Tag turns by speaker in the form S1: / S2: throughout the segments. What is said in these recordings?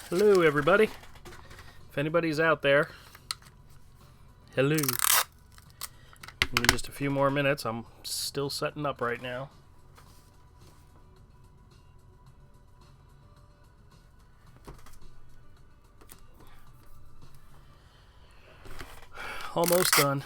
S1: Hello, everybody. If anybody's out there, hello. Give me just a few more minutes. I'm still setting up right now. Almost done.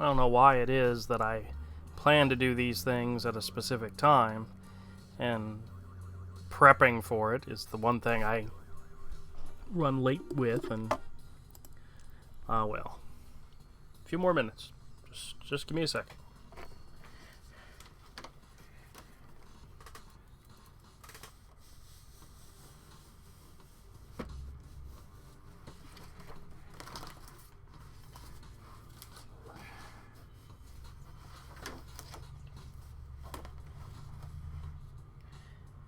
S1: I don't know why it is that I plan to do these things at a specific time, and prepping for it is the one thing I run late with, and well, a few more minutes. Just give me a second.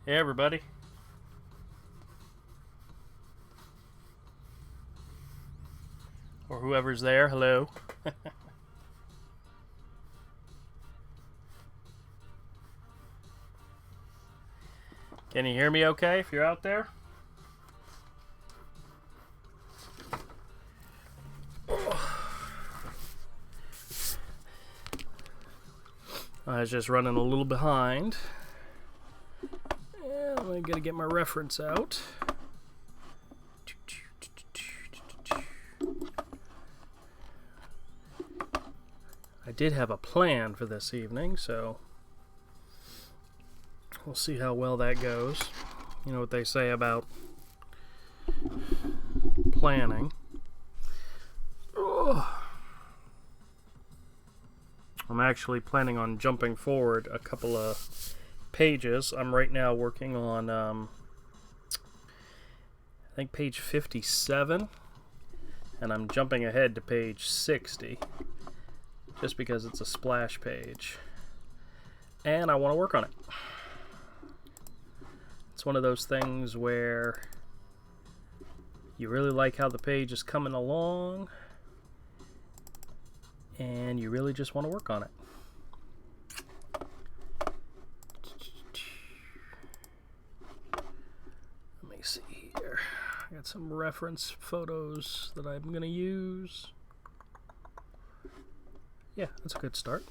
S1: Hey, everybody. Or whoever's there, hello. Can you hear me okay if you're out there? I was just running a little behind. I gotta get my reference out. I did have a plan for this evening, so we'll see how well that goes. You know what they say about planning. I'm actually planning on jumping forward a couple of pages. I'm right now working on I think page 57, and I'm jumping ahead to page 60 just because it's a splash page and I want to work on it. It's one of those things where you really like how the page is coming along and you really just want to work on it. See here. I got some reference photos that I'm going to use. Yeah, that's a good start.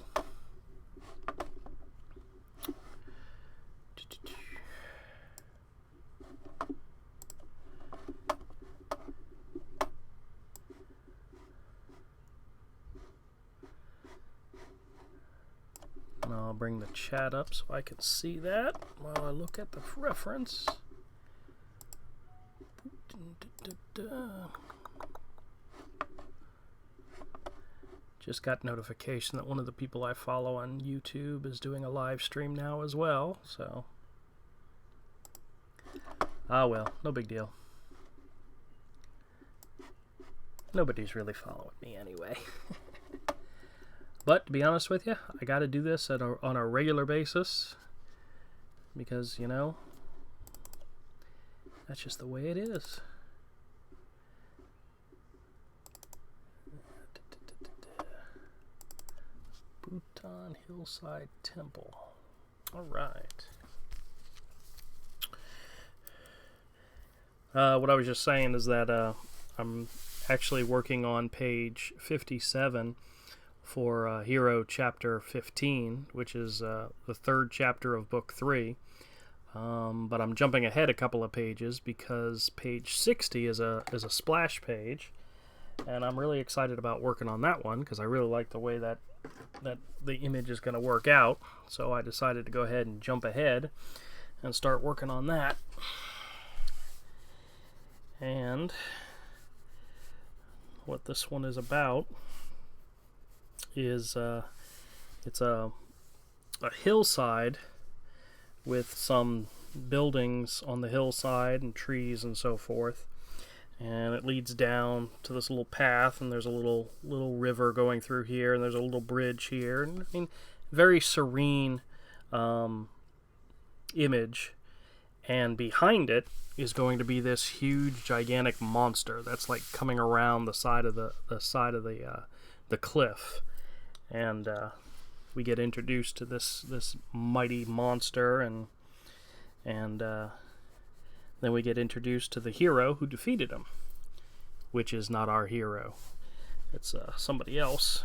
S1: And I'll bring the chat up so I can see that while I look at the reference. Just got notification that one of the people I follow on YouTube is doing a live stream now as well, so well, no big deal. Nobody's really following me anyway. But to be honest with you, I got to do this on a regular basis because, you know, that's just the way it is. Bhutan Hillside Temple. All right. What I was just saying is that I'm actually working on page 57 for Hero Chapter 15, which is the third chapter of Book 3. But I'm jumping ahead a couple of pages because page 60 is a splash page, and I'm really excited about working on that one because I really like the way that the image is going to work out. So I decided to go ahead and jump ahead and start working on that. And what this one is about is it's a a hillside with some buildings on the hillside and trees and so forth, and it leads down to this little path, and there's a little river going through here, and there's a little bridge here, and I mean, very serene image. And behind it is going to be this huge, gigantic monster that's like coming around the side of the cliff, and we get introduced to this mighty monster, and then we get introduced to the hero who defeated him, which is not our hero. It's somebody else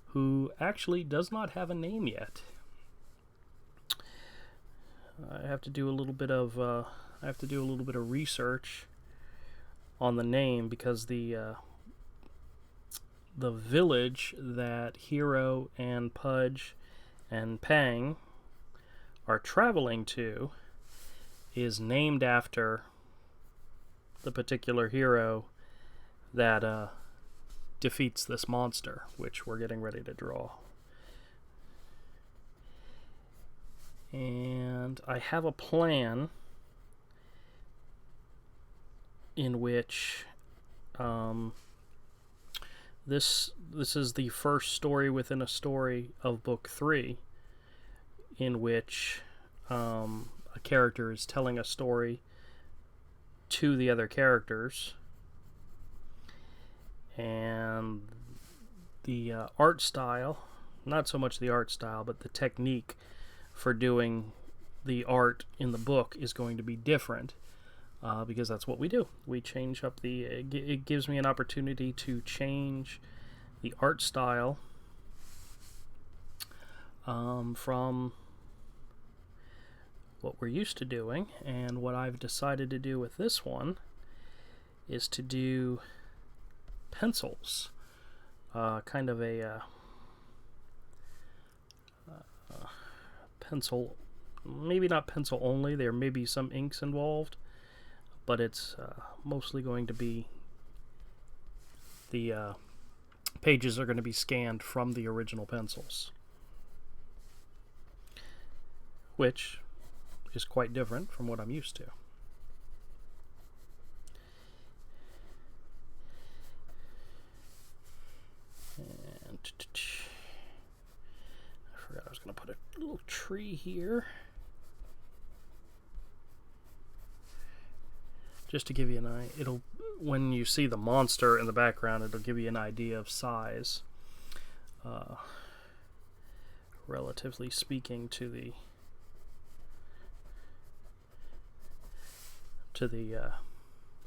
S1: who actually does not have a name yet. I have to do a little bit of research on the name, because the village that Hero and Pudge and Pang are traveling to is named after the particular hero that defeats this monster, which we're getting ready to draw. And I have a plan in which this is the first story within a story of book 3, in which a character is telling a story to the other characters, and the art style, not so much the art style, but the technique for doing the art in the book is going to be different, because that's what we do. We change up it gives me an opportunity to change the art style from what we're used to doing. And what I've decided to do with this one is to do pencils, kind of a pencil, maybe not pencil only, there may be some inks involved, but it's mostly going to be the pages are going to be scanned from the original pencils, which is quite different from what I'm used to. And I forgot I was going to put a little tree here, just to give you an idea. When you see the monster in the background, it'll give you an idea of size, relatively speaking, to the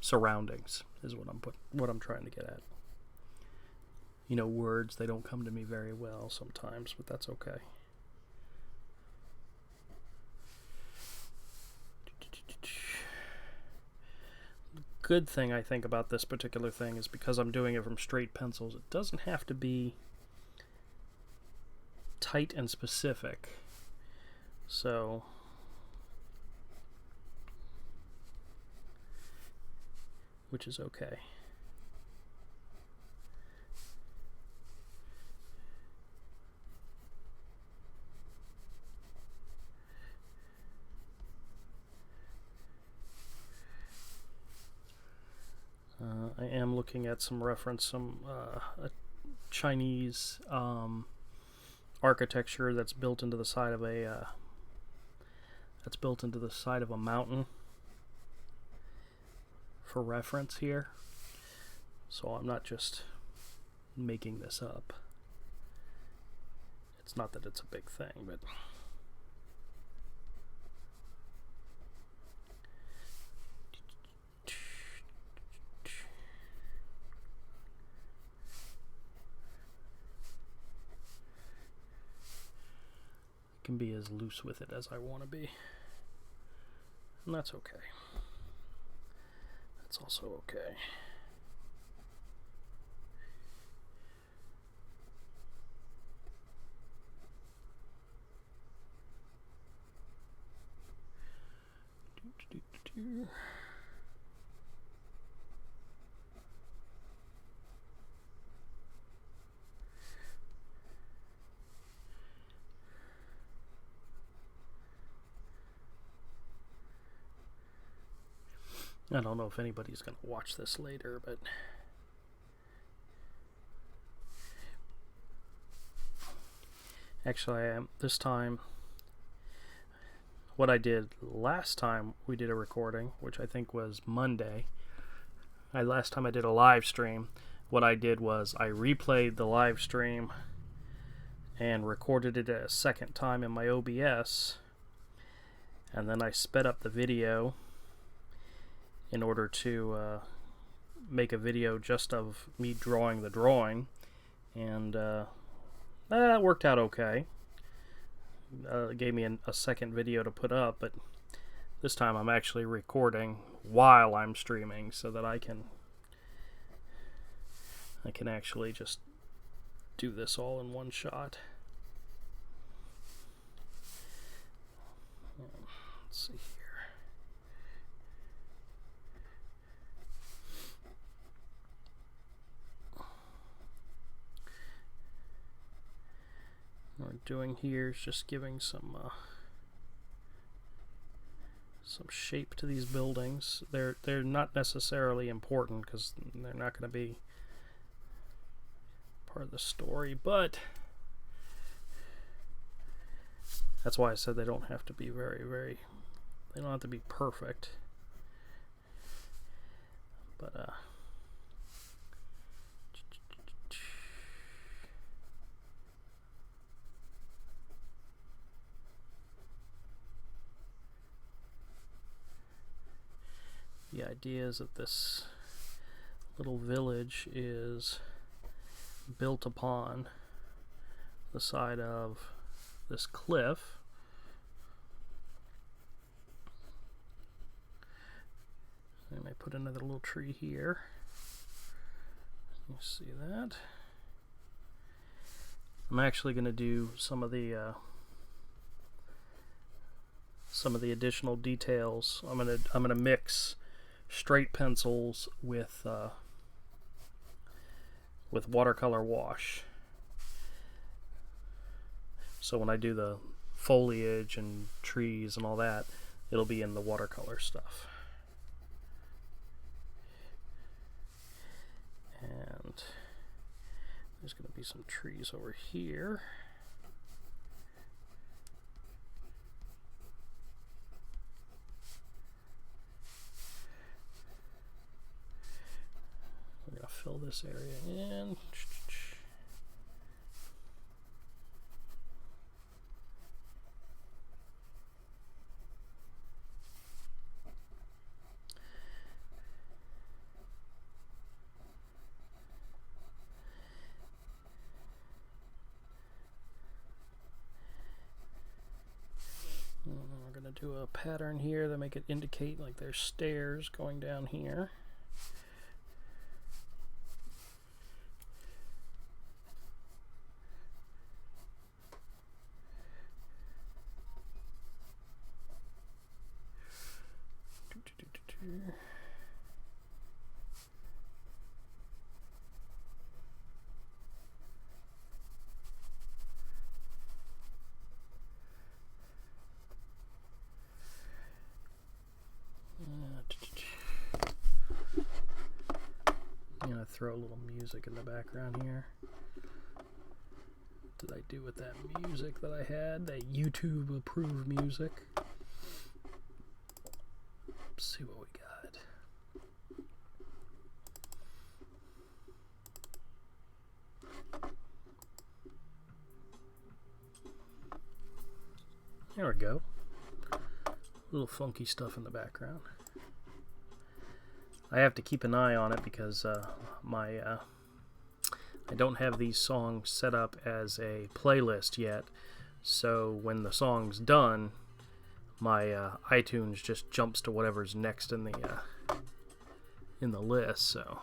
S1: surroundings, is what I'm trying to get at. You know, words, they don't come to me very well sometimes, but that's okay. Good thing I think about this particular thing is because I'm doing it from straight pencils, it doesn't have to be tight and specific. So which is okay. I am looking at some a Chinese architecture that's built into the side of a mountain for reference here. So I'm not just making this up. It's not that it's a big thing, but can be as loose with it as I want to be, and that's okay. That's also okay. I don't know if anybody's going to watch this later, but actually I am this time. What I did last time we did a recording, which I think was Monday, last time I did a live stream, what I did was I replayed the live stream and recorded it a second time in my OBS, and then I sped up the video in order to make a video just of me drawing the drawing, and that worked out okay. It gave me a second video to put up, but this time I'm actually recording while I'm streaming so that I can actually just do this all in one shot. Let's see here. What we're doing here is just giving some shape to these buildings. They're not necessarily important because they're not going to be part of the story, but that's why I said they don't have to be they don't have to be perfect. But the idea is that this little village is built upon the side of this cliff. I may put another little tree here. You see that? I'm actually going to do some of the additional details. I'm gonna mix straight pencils with watercolor wash. So when I do the foliage and trees and all that, it'll be in the watercolor stuff. And there's going to be some trees over here. We're going to fill this area in. We're going to do a pattern here that make it indicate like there's stairs going down here. I'm gonna throw a little music in the background here. What did I do with that music that I had? That YouTube approved music. Let's see what we got. There we go. A little funky stuff in the background. I have to keep an eye on it because I don't have these songs set up as a playlist yet. So when the song's done, my iTunes just jumps to whatever's next in the list. So.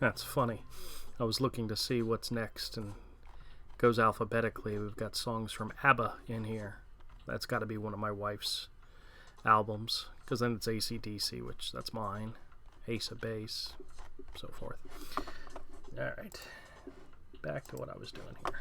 S1: That's funny. I was looking to see what's next, and it goes alphabetically. We've got songs from ABBA in here. That's got to be one of my wife's albums, because then it's AC/DC, which that's mine. Ace of base, so forth. Alright, back to what I was doing here.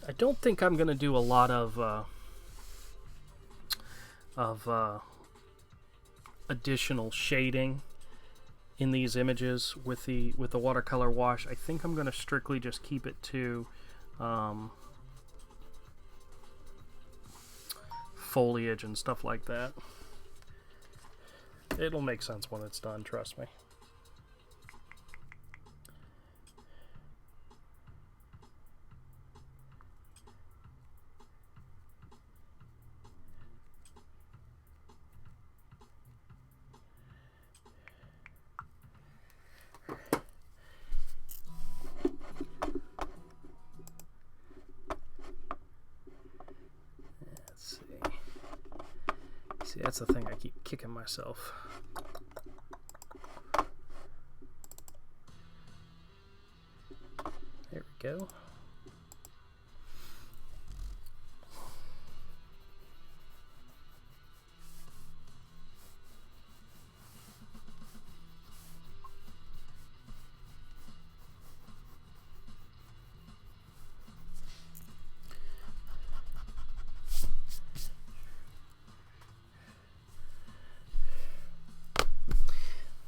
S1: I don't think I'm going to do a lot of additional shading in these images with the watercolor wash. I think I'm going to strictly just keep it to foliage and stuff like that. It'll make sense when it's done, trust me. See, that's the thing, I keep kicking myself. There we go.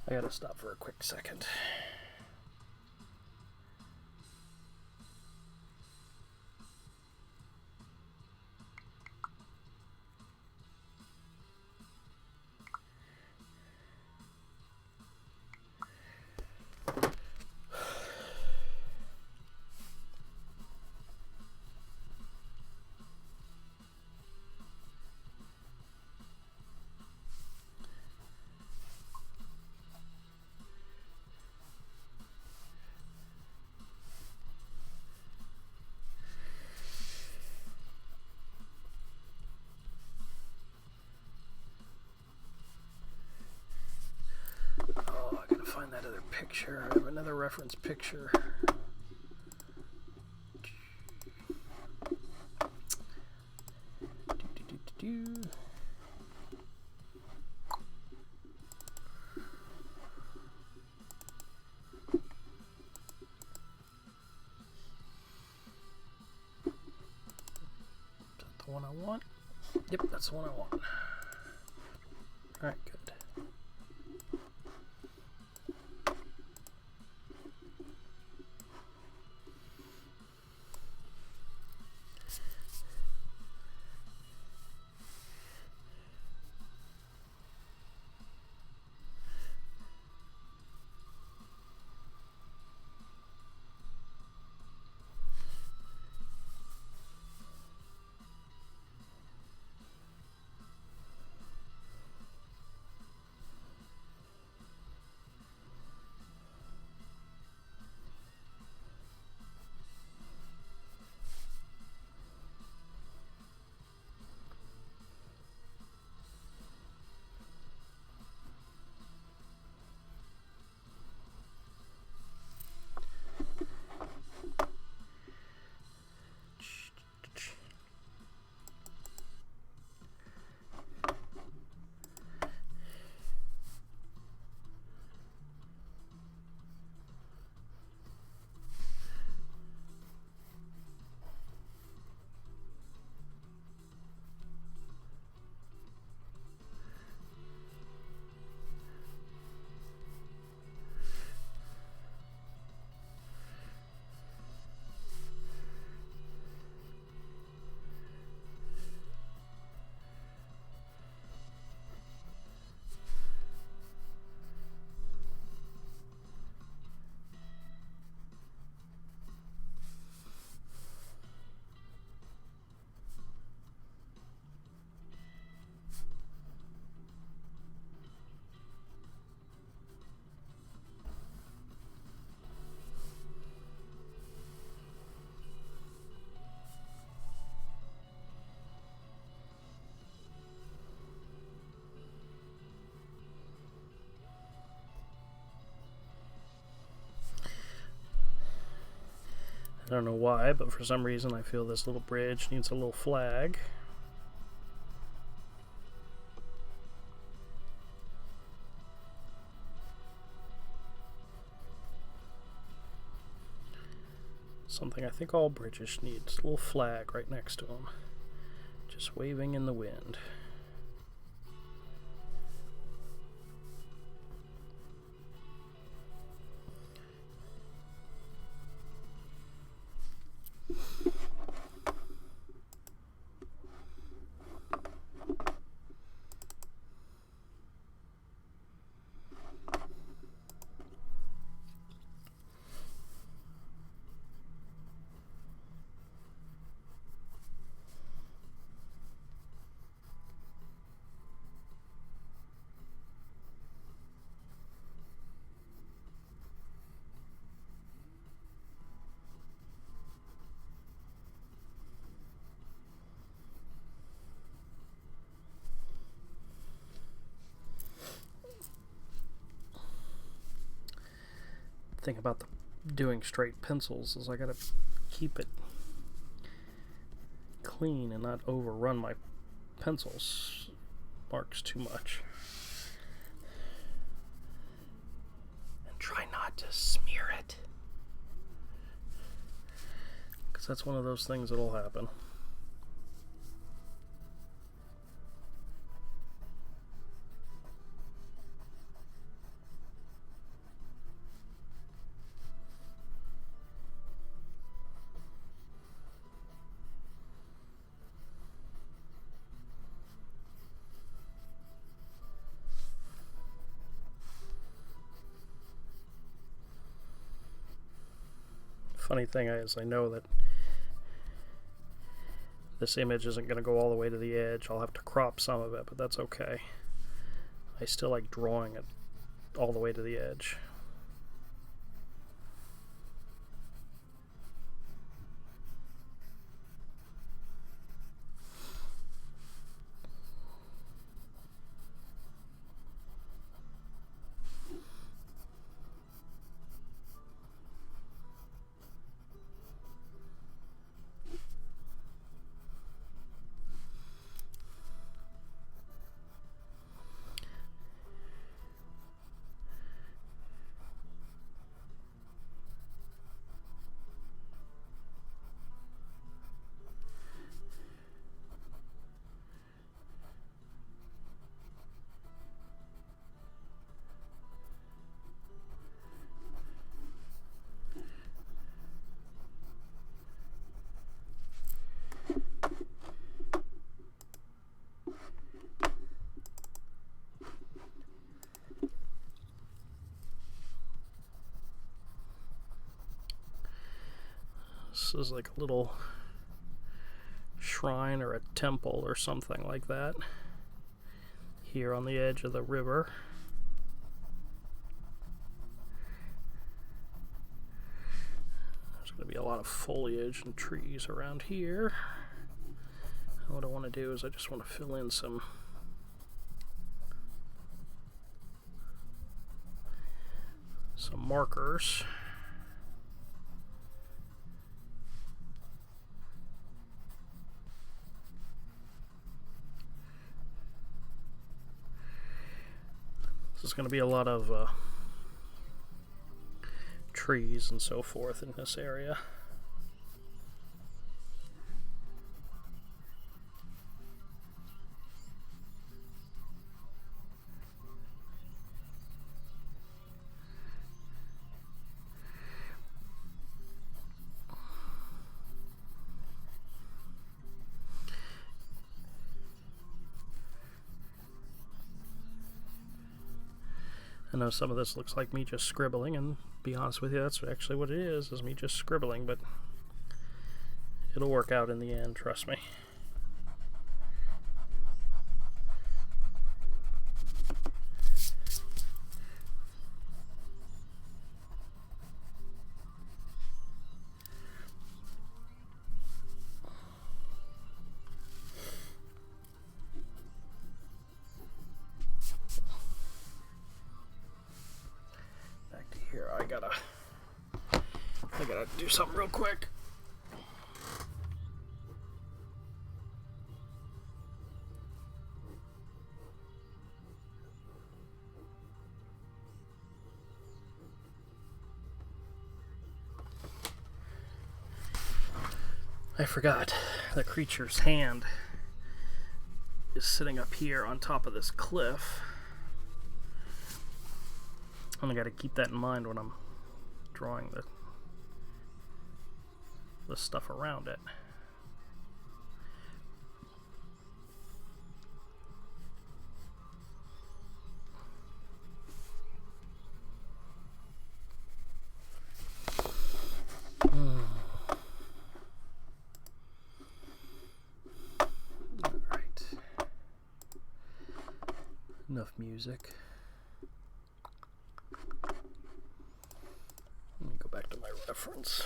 S1: I gotta stop for a quick second. Find that other picture. I have another reference picture. Is that the one I want? Yep, that's the one I want. Alright, good. I don't know why, but for some reason I feel this little bridge needs a little flag. Something I think all bridges need. A little flag right next to them, just waving in the wind. Thing about doing straight pencils is I gotta keep it clean and not overrun my pencils marks too much, and try not to smear it, because that's one of those things that'll happen. Funny thing is, I know that this image isn't going to go all the way to the edge. I'll have to crop some of it, but that's okay. I still like drawing it all the way to the edge. This is like a little shrine or a temple or something like that here on the edge of the river. There's going to be a lot of foliage and trees around here. And what I want to do is I just want to fill in some markers. There's going to be a lot of trees and so forth in this area. I know some of this looks like me just scribbling, and to be honest with you, that's actually what it is me just scribbling, but it'll work out in the end, trust me. I gotta do something real quick. I forgot. The creature's hand is sitting up here on top of this cliff. And I gotta keep that in mind when I'm drawing the stuff around it. Alright. Enough music. Let me go back to my reference.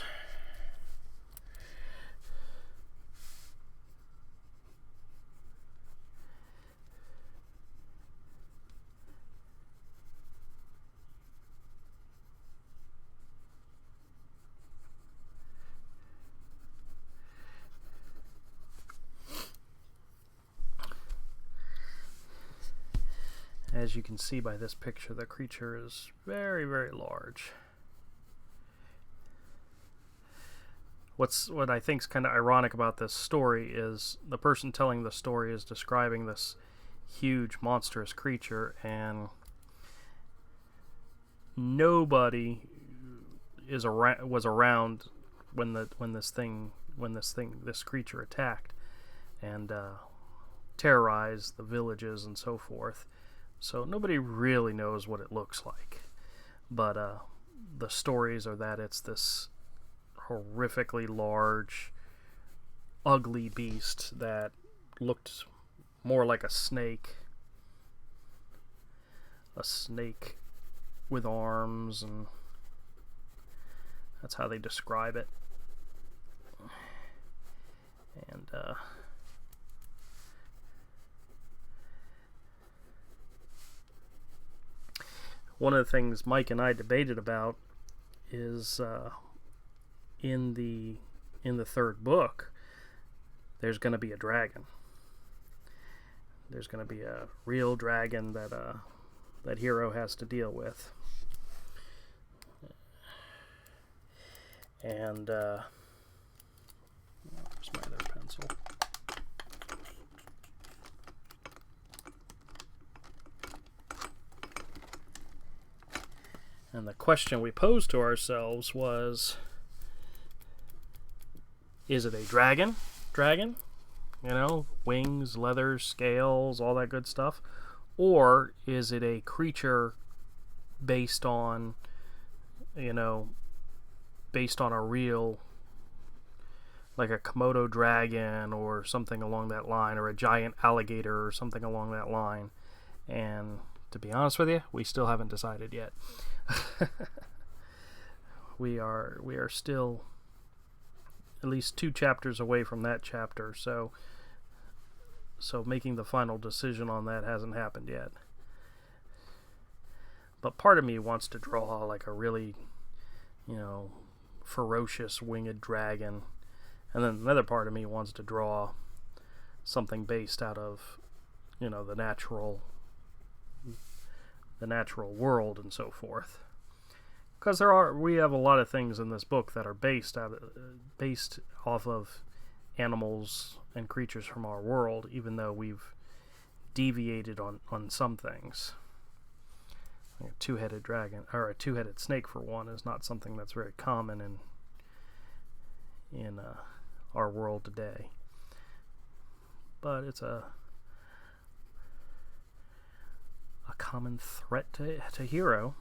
S1: As you can see by this picture, the creature is very, very large. What I think is kind of ironic about this story is the person telling the story is describing this huge, monstrous creature, and nobody was around when this creature attacked and terrorized the villages and so forth. So nobody really knows what it looks like, but the stories are that it's this horrifically large, ugly beast that looked more like a snake with arms, and that's how they describe it. And one of the things Mike and I debated about is in the third book, there's going to be a dragon. There's going to be a real dragon that Hero has to deal with. And where's my other pencil? And the question we posed to ourselves was, is it a dragon? Dragon? You know, wings, leather, scales, all that good stuff. Or is it a creature based on a real, like a Komodo dragon or something along that line, or a giant alligator or something along that line? And to be honest with you, we still haven't decided yet. we are still at least 2 chapters away from that chapter, so making the final decision on that hasn't happened yet. But part of me wants to draw like a really, ferocious winged dragon, and then another part of me wants to draw something based out of, the natural world and so forth. Because we have a lot of things in this book that are based off of animals and creatures from our world, even though we've deviated on some things. Like a 2-headed dragon, or a 2-headed snake for one, is not something that's very common in our world today. But it's a common threat to Hero.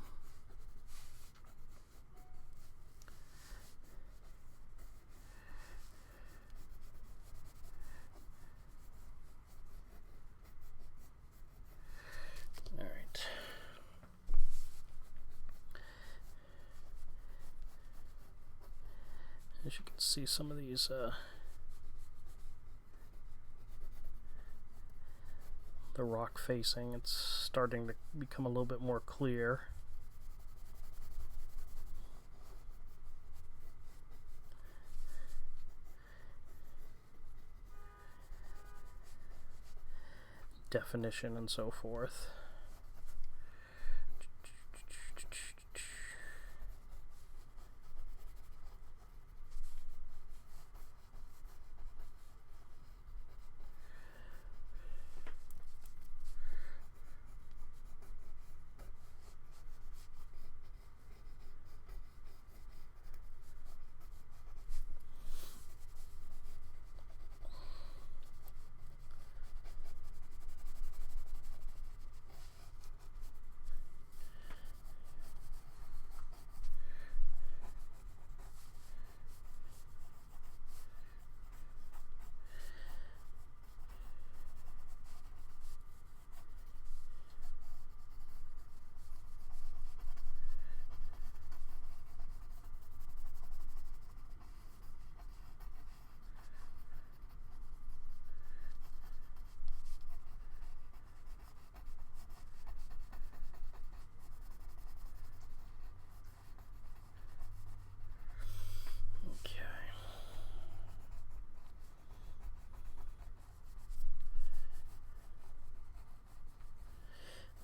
S1: As you can see, some of these the rock facing, it's starting to become a little bit more clear. Definition and so forth.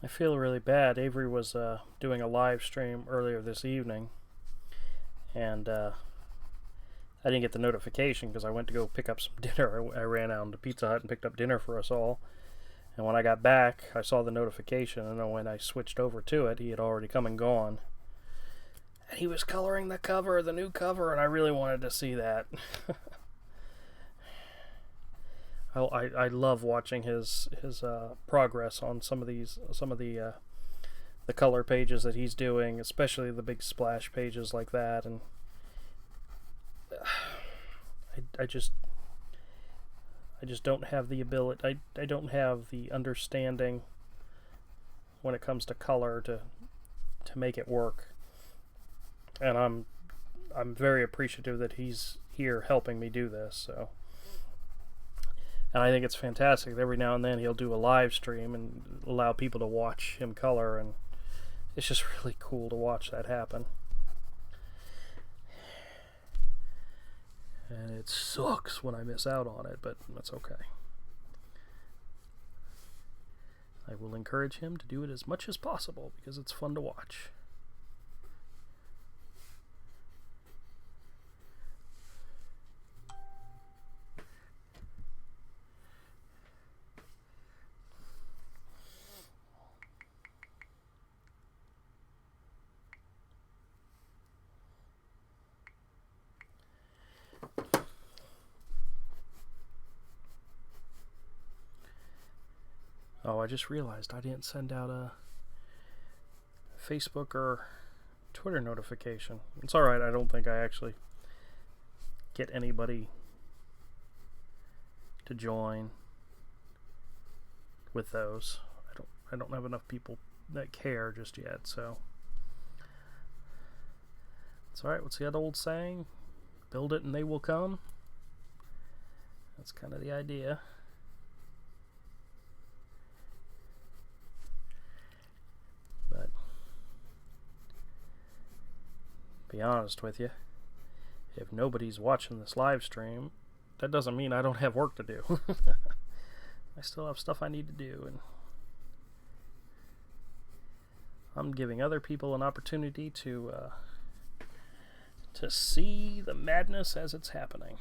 S1: feel really bad. Avery was doing a live stream earlier this evening, and I didn't get the notification because I went to go pick up some dinner. I ran out to Pizza Hut and picked up dinner for us all. And when I got back, I saw the notification, and then when I switched over to it, he had already come and gone. And he was coloring the cover, the new cover, and I really wanted to see that. I love watching his progress on some of the color pages that he's doing, especially the big splash pages like that. And I just don't have the ability. I don't have the understanding when it comes to color to make it work. And I'm very appreciative that he's here helping me do this. So, and I think it's fantastic that every now and then he'll do a live stream and allow people to watch him color, and it's just really cool to watch that happen. And it sucks when I miss out on it, but that's okay. I will encourage him to do it as much as possible because it's fun to watch. Oh, I just realized I didn't send out a Facebook or Twitter notification. It's alright, I don't think I actually get anybody to join with those. I don't have enough people that care just yet, so it's alright. What's the other old saying? Build it and they will come. That's kind of the idea. But be honest with you, if nobody's watching this live stream, that doesn't mean I don't have work to do. I still have stuff I need to do, and I'm giving other people an opportunity to see the madness as it's happening.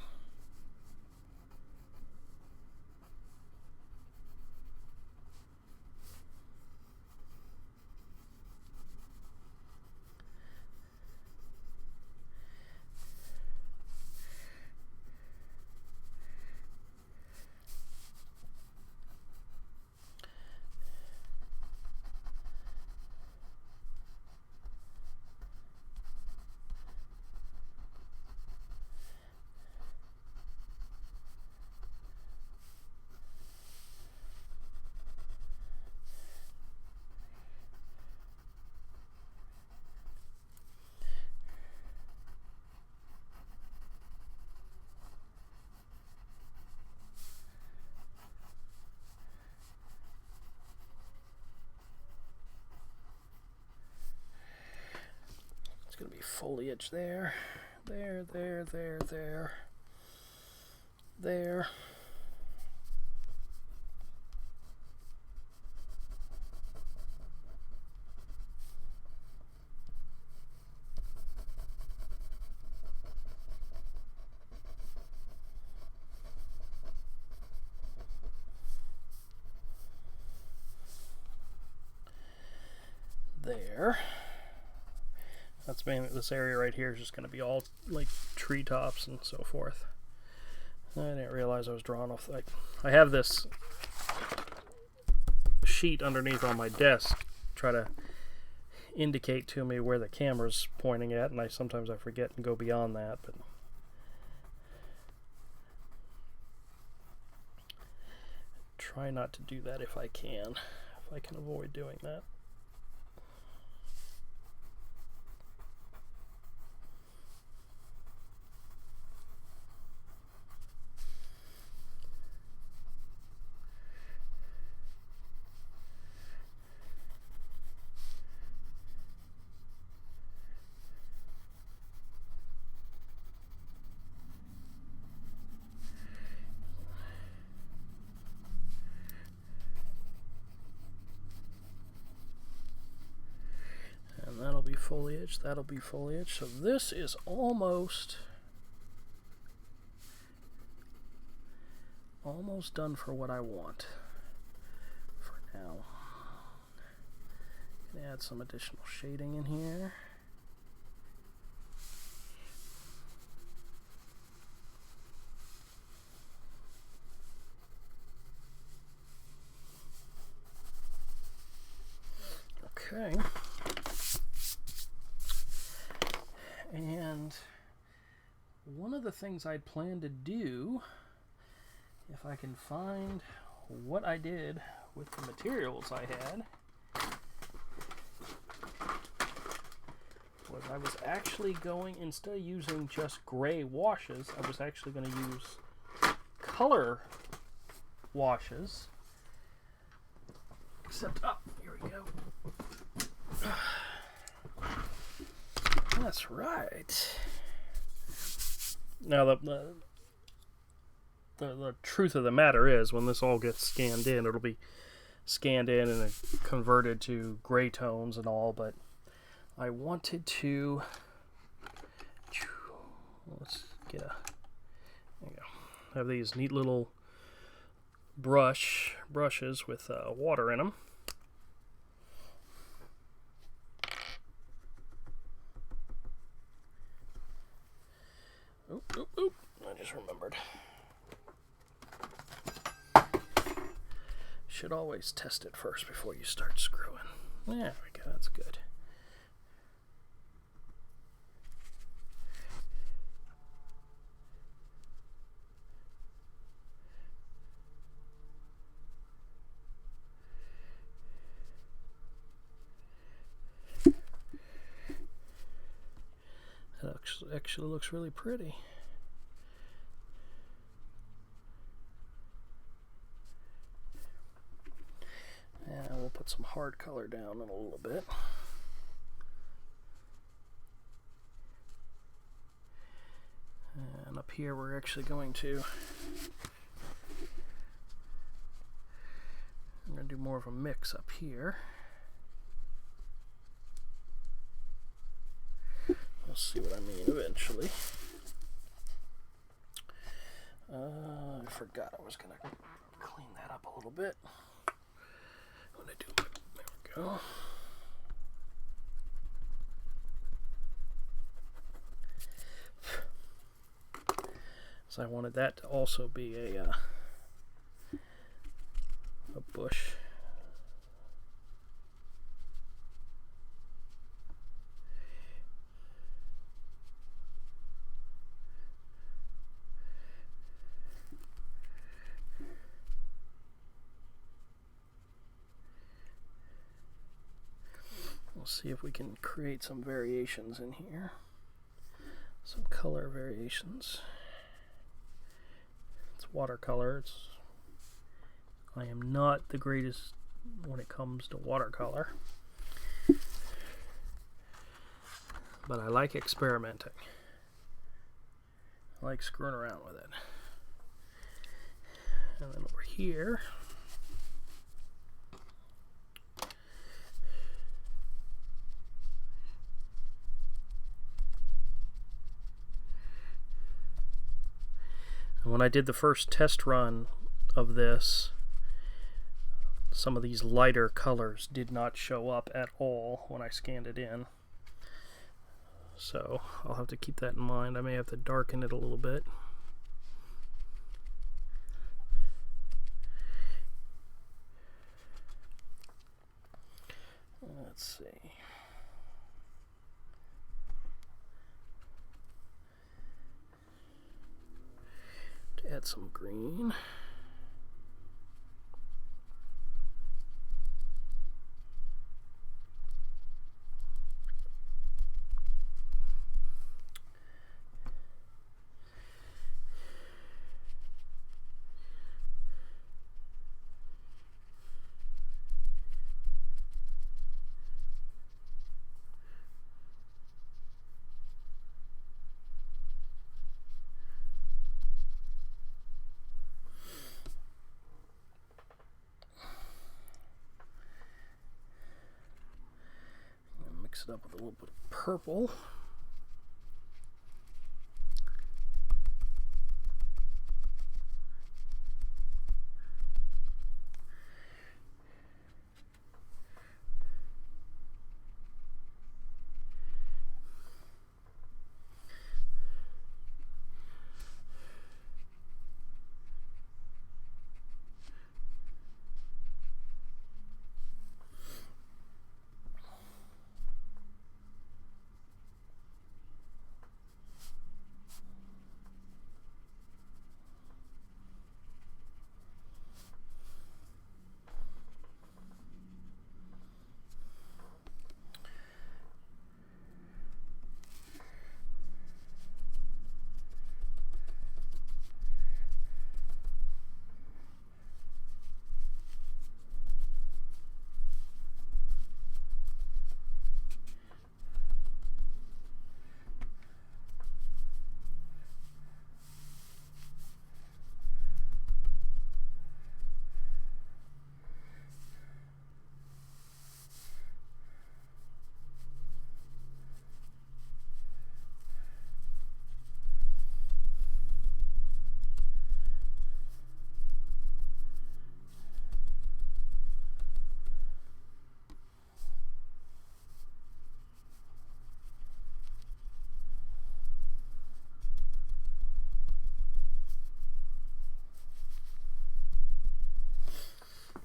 S1: Going to be foliage there, there. There. That's mainly, this area right here is just going to be all like treetops and so forth. I didn't realize I was drawing off. I have this sheet underneath on my desk, try to indicate to me where the camera's pointing at, and sometimes I forget and go beyond that. But try not to do that if I can avoid doing that. foliage. That'll be foliage. So this is almost done for what I want for now. Can add some additional shading in here. Okay. And one of the things I'd planned to do, if I can find what I did with the materials I had, was I was actually going, instead of using just gray washes, I was actually going to use color washes. Except, here we go. That's right. Now the truth of the matter is, when this all gets scanned in, it'll be scanned in and converted to gray tones and all, but I wanted to, let's get there you go, have these neat little brushes with water in them. Oop, I just remembered. Should always test it first before you start screwing. There we go, that's good. That actually looks really pretty. And we'll put some hard color down in a little bit. And up here we're actually going to do more of a mix up here. We'll see what I mean eventually. I forgot I was going to clean that up a little bit. What did I do? There we go. So I wanted that to also be a bush. We'll see if we can create some variations in here. Some color variations. It's watercolor. I am not the greatest when it comes to watercolor, but I like experimenting. I like screwing around with it. And then over here, and when I did the first test run of this, some of these lighter colors did not show up at all when I scanned it in. So I'll have to keep that in mind. I may have to darken it a little bit. Let's see. To add some green. it up with a little bit of purple.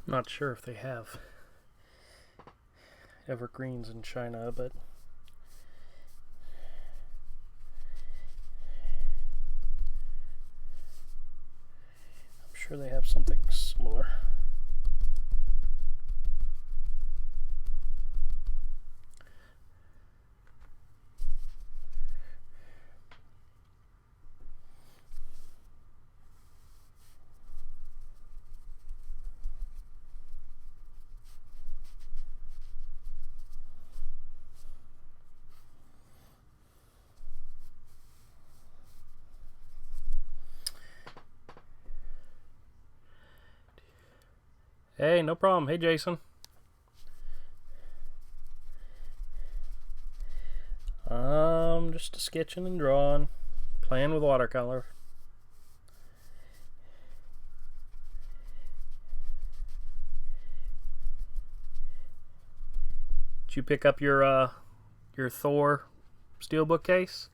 S1: Not sure if they have evergreens in China, but I'm sure they have something similar. Hey, no problem. Hey, Jason. Just sketching and drawing, playing with watercolor. Did you pick up your Thor steelbook case?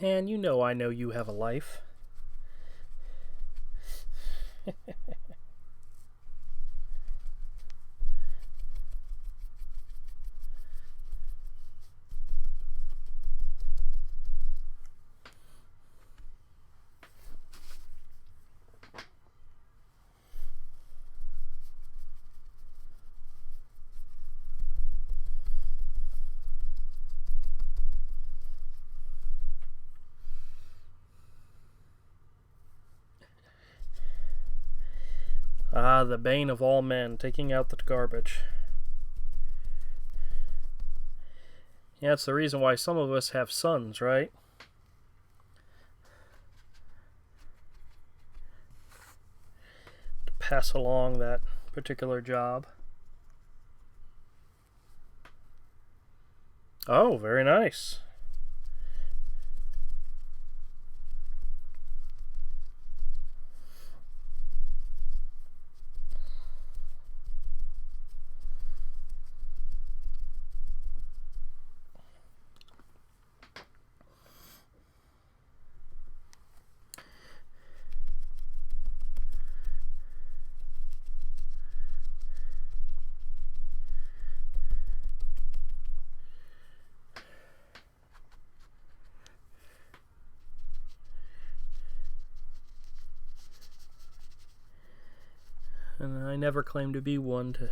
S1: Man, I know you have a life. Ah, the bane of all men, taking out the garbage. Yeah, it's the reason why some of us have sons, right? To pass along that particular job. Oh, very nice. And I never claim to be one to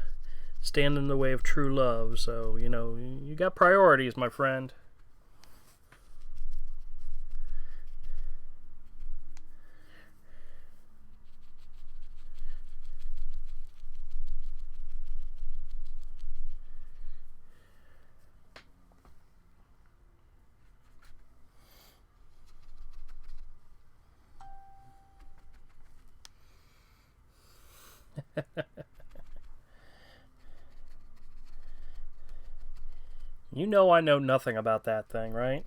S1: stand in the way of true love, so, you got priorities, my friend. You know I know nothing about that thing, right?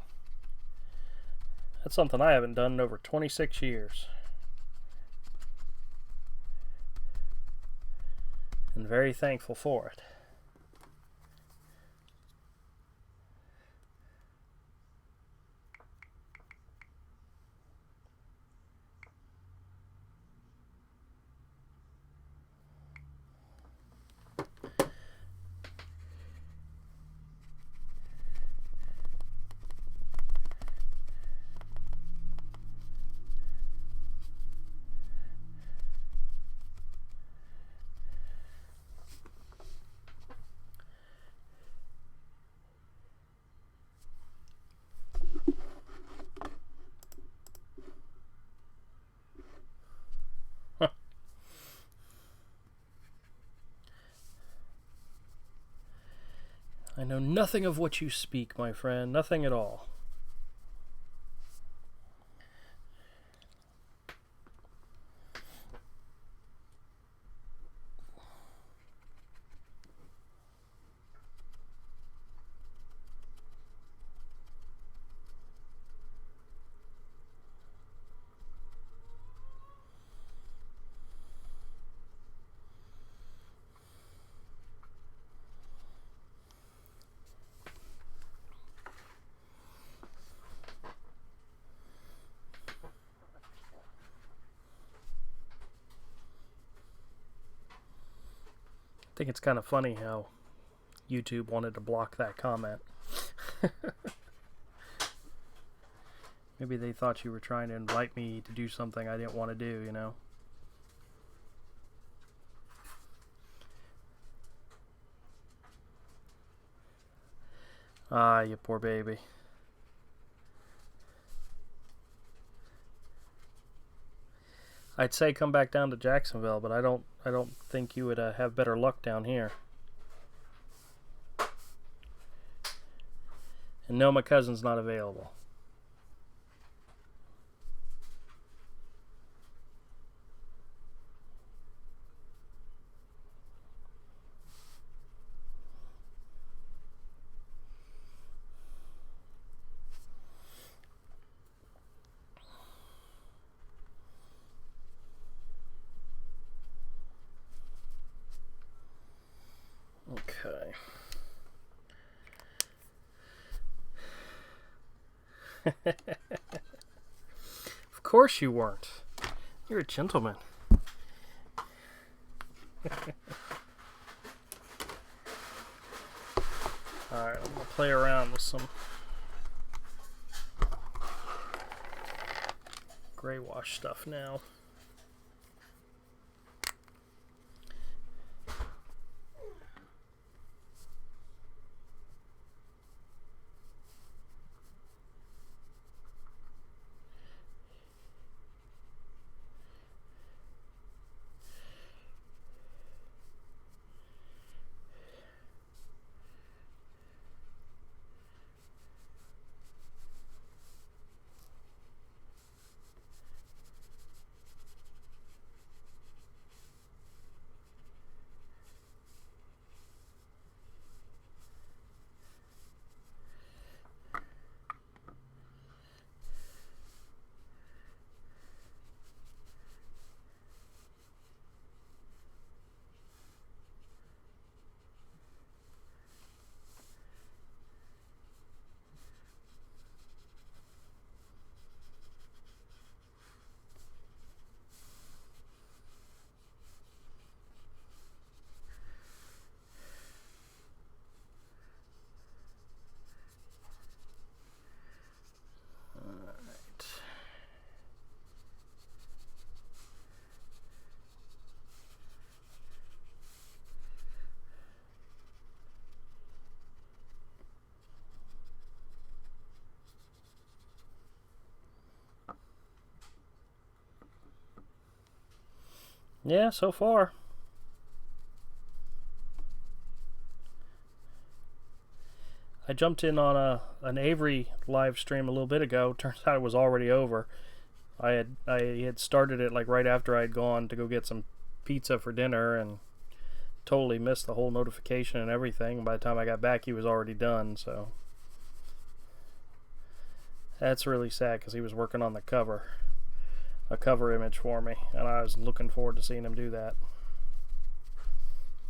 S1: That's something I haven't done in over 26 years. And very thankful for it. I know nothing of what you speak, my friend. Nothing at all. I think it's kind of funny how YouTube wanted to block that comment. Maybe they thought you were trying to invite me to do something I didn't want to do, you know? Ah, you poor baby. I'd say come back down to Jacksonville, but I don't think you would have better luck down here. And no, my cousin's not available. Okay. Of course you weren't. You're a gentleman. Alright, I'm going to play around with some gray wash stuff now. Yeah, so far. I jumped in on an Avery live stream a little bit ago. Turns out it was already over. I had started it like right after I had gone to go get some pizza for dinner and totally missed the whole notification and everything. By the time I got back, he was already done, so that's really sad because he was working on a cover image for me, and I was looking forward to seeing him do that.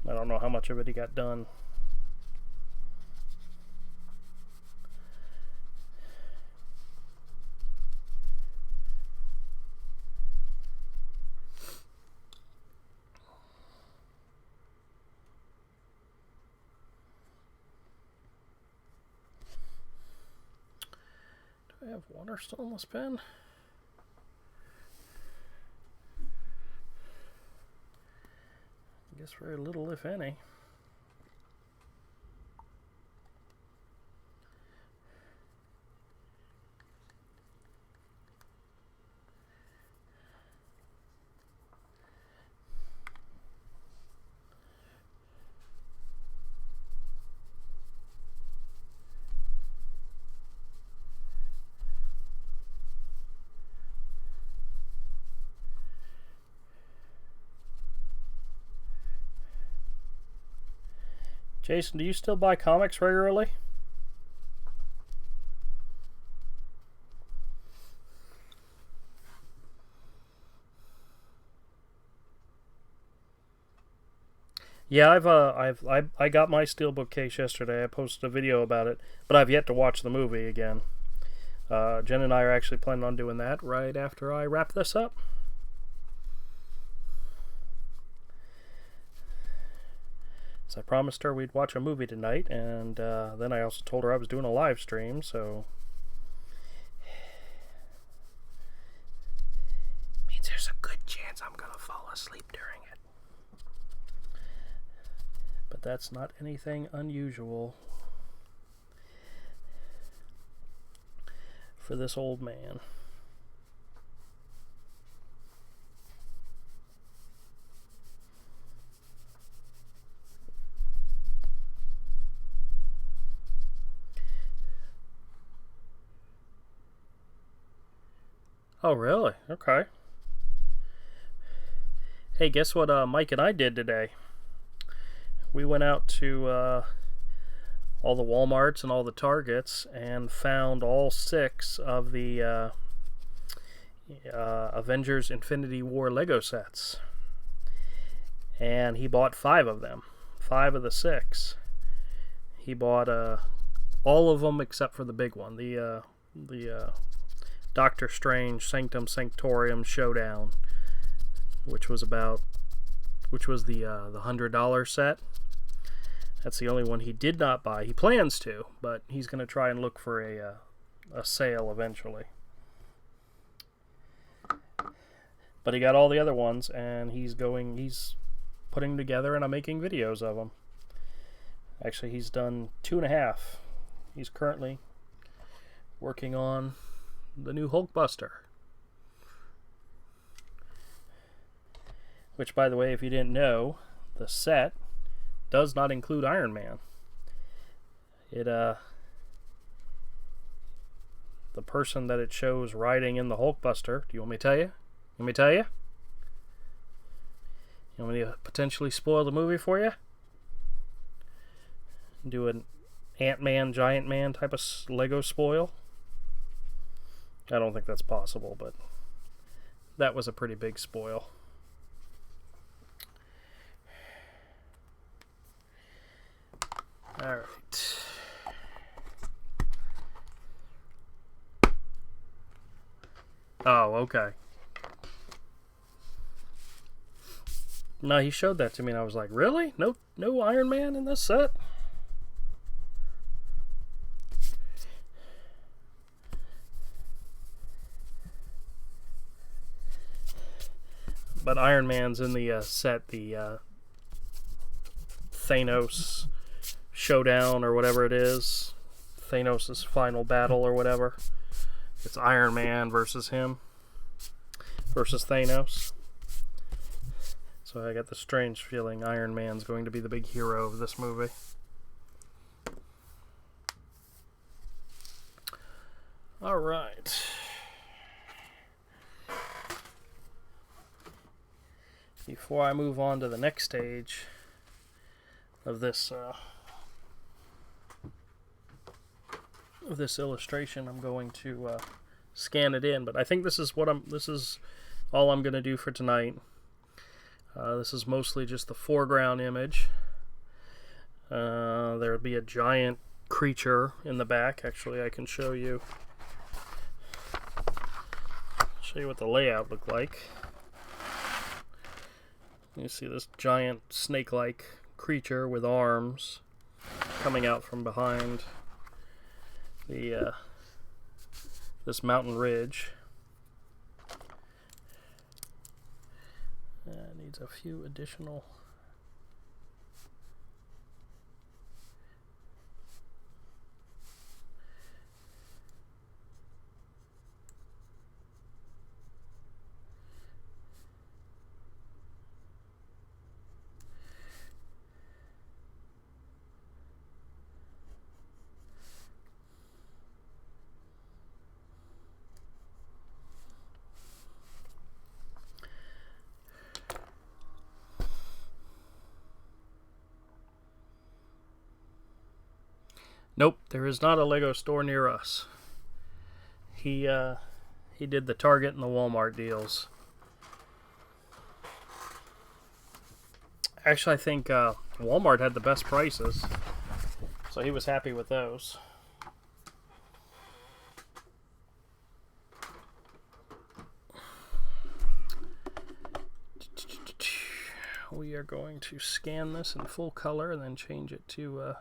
S1: I don't know how much of it he got done. Do I have water still in this pen? I guess very little, if any. Jason, do you still buy comics regularly? Yeah, I got my steelbook case yesterday. I posted a video about it, but I've yet to watch the movie again. Jen and I are actually planning on doing that right after I wrap this up. So I promised her we'd watch a movie tonight, and then I also told her I was doing a live stream, so means there's a good chance I'm gonna fall asleep during it. But that's not anything unusual for this old man. Oh, really? Okay. Hey, guess what Mike and I did today? We went out to all the Walmarts and all the Targets and found all 6 of the Avengers Infinity War Lego sets. And he bought 5 of them. 5 of the 6. He bought all of them except for the big one. The Doctor Strange Sanctum Sanctorum Showdown, which was the $100 set. That's the only one he did not buy. He plans to, but he's going to try and look for a sale eventually. But he got all the other ones, and he's putting together, and I'm making videos of them. Actually, he's done 2.5. He's currently working on the new Hulkbuster. Which, by the way, if you didn't know, the set does not include Iron Man. The person that it shows riding in the Hulkbuster, do you want me to tell you? You want me to tell you? You want me to potentially spoil the movie for you? Do an Ant-Man, Giant Man type of Lego spoil? I don't think that's possible, but that was a pretty big spoil. All right. Oh, okay. No, he showed that to me, and I was like, really? No Iron Man in this set? But Iron Man's in the set, the Thanos Showdown or whatever it is. Thanos' final battle or whatever. It's Iron Man versus him. Versus Thanos. So I got the strange feeling Iron Man's going to be the big hero of this movie. Alright. before I move on to the next stage of this illustration, I'm going to scan it in. But I think this is all I'm going to do for tonight. This is mostly just the foreground image. There'll be a giant creature in the back. Actually, I can show you what the layout looked like. You see this giant snake-like creature with arms coming out from behind the this mountain ridge. It needs a few additional. Nope, there is not a Lego store near us. He did the Target and the Walmart deals. Actually, I think Walmart had the best prices, so he was happy with those. We are going to scan this in full color and then change it to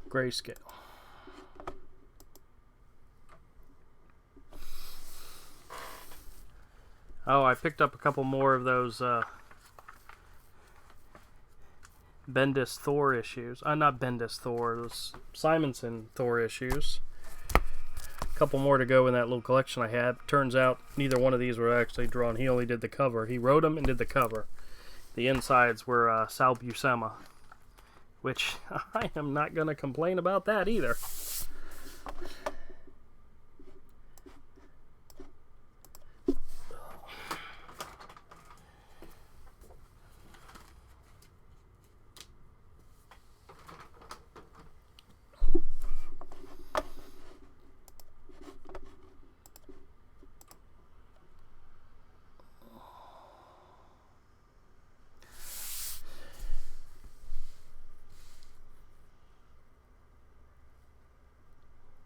S1: grayscale. Oh, I picked up a couple more of those Bendis Thor issues. Not Bendis Thor, those Simonson Thor issues. A couple more to go in that little collection I had. Turns out neither one of these were actually drawn. He only did the cover. He wrote them and did the cover. The insides were Sal Buscema, which I am not going to complain about that either.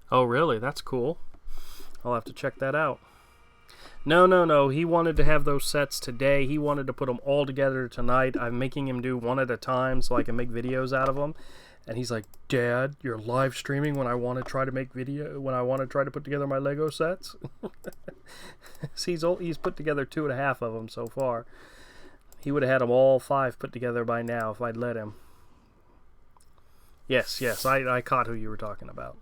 S1: Oh, really? That's cool. I'll have to check that out. No. He wanted to have those sets today. He wanted to put them all together tonight. I'm making him do one at a time so I can make videos out of them. And he's like, Dad, you're live streaming when I want to try to make when I want to try to put together my Lego sets? He's put together 2.5 of them so far. He would have had them all 5 put together by now if I'd let him. Yes, I caught who you were talking about.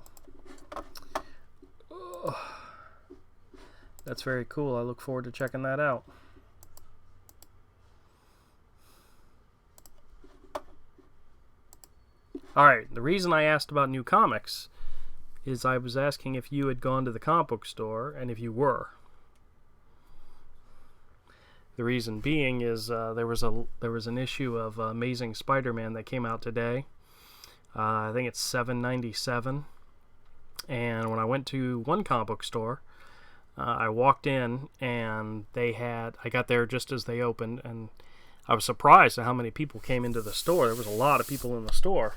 S1: That's very cool. I look forward to checking that out. Alright, the reason I asked about new comics is I was asking if you had gone to the comic book store, and if you were. The reason being is there was an issue of Amazing Spider-Man that came out today. I think it's $7.97. And when I went to one comic book store, I walked in and I got there just as they opened, and I was surprised at how many people came into the store. There was a lot of people in the store.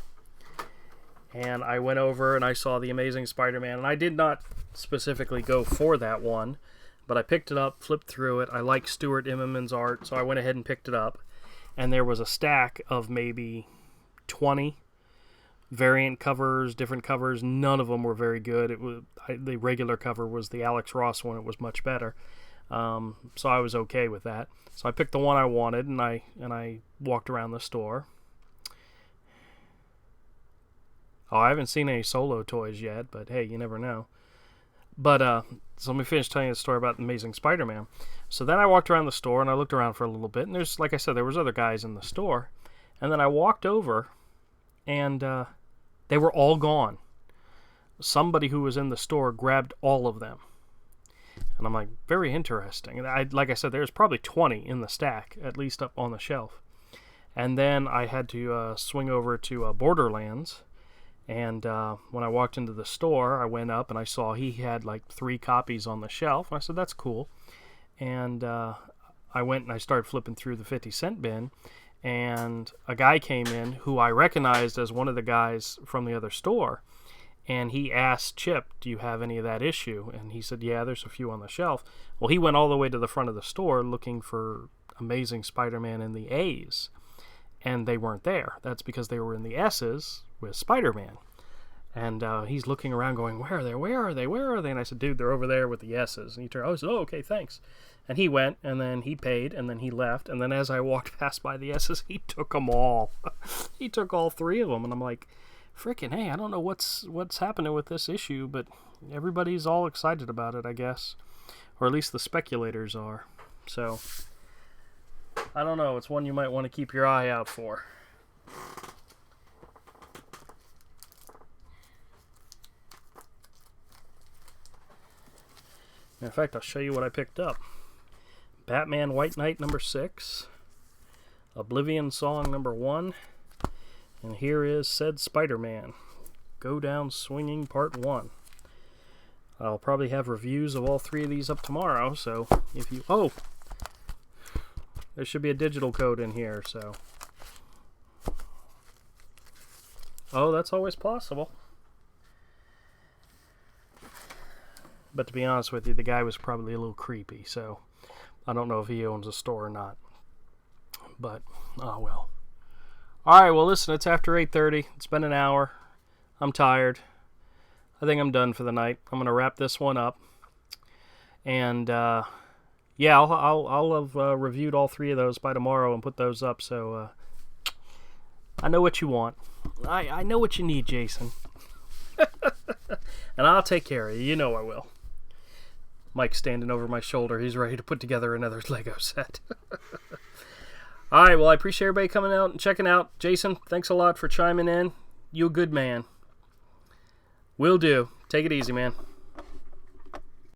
S1: And I went over and I saw the Amazing Spider-Man, and I did not specifically go for that one, but I picked it up, flipped through it. I like Stuart Immonen's art, so I went ahead and picked it up. And there was a stack of maybe 20 variant covers, different covers. None of them were very good. The regular cover was the Alex Ross one. It was much better. So I was okay with that. So I picked the one I wanted, and I walked around the store. Oh, I haven't seen any solo toys yet, but hey, you never know. But so let me finish telling you the story about the Amazing Spider-Man. So then I walked around the store and I looked around for a little bit, and there's, like I said, there was other guys in the store. And then I walked over, and they were all gone. somebody who was in the store grabbed all of them. And I'm like, very interesting. And like I said, there's probably 20 in the stack, at least up on the shelf. And then I had to swing over to Borderlands. And when I walked into the store, I went up and I saw he had like 3 copies on the shelf. And I said, that's cool. And I went and I started flipping through the 50-cent bin. And a guy came in who I recognized as one of the guys from the other store. And he asked Chip, do you have any of that issue? And he said, yeah, there's a few on the shelf. Well, he went all the way to the front of the store looking for Amazing Spider-Man in the A's. And they weren't there. That's because they were in the S's with Spider-Man. And he's looking around going, where are they? Where are they? Where are they? And I said, dude, they're over there with the S's. And he turned, oh, okay, thanks. And he went, and then he paid, and then he left. And then as I walked past by the S's, he took them all. He took all 3 of them. And I'm like, freaking, hey, I don't know what's happening with this issue, but everybody's all excited about it, I guess. Or at least the speculators are. So, I don't know. It's one you might want to keep your eye out for. In fact, I'll show you what I picked up. Batman White Knight number 6. Oblivion Song number 1. And here is said Spider-Man. Go Down Swinging Part 1. I'll probably have reviews of all 3 of these up tomorrow, so if you... Oh! There should be a digital code in here, so... Oh, that's always possible. But to be honest with you, the guy was probably a little creepy, so I don't know if he owns a store or not. But, oh well. Alright, well listen, it's after 8:30. It's been an hour. I'm tired. I think I'm done for the night. I'm going to wrap this one up. And, yeah, I'll have reviewed all 3 of those by tomorrow and put those up, so I know what you want. I know what you need, Jason. And I'll take care of you. You know I will. Mike's standing over my shoulder. He's ready to put together another Lego set. Alright, well, I appreciate everybody coming out and checking out. Jason, thanks a lot for chiming in. You a good man. Will do. Take it easy, man.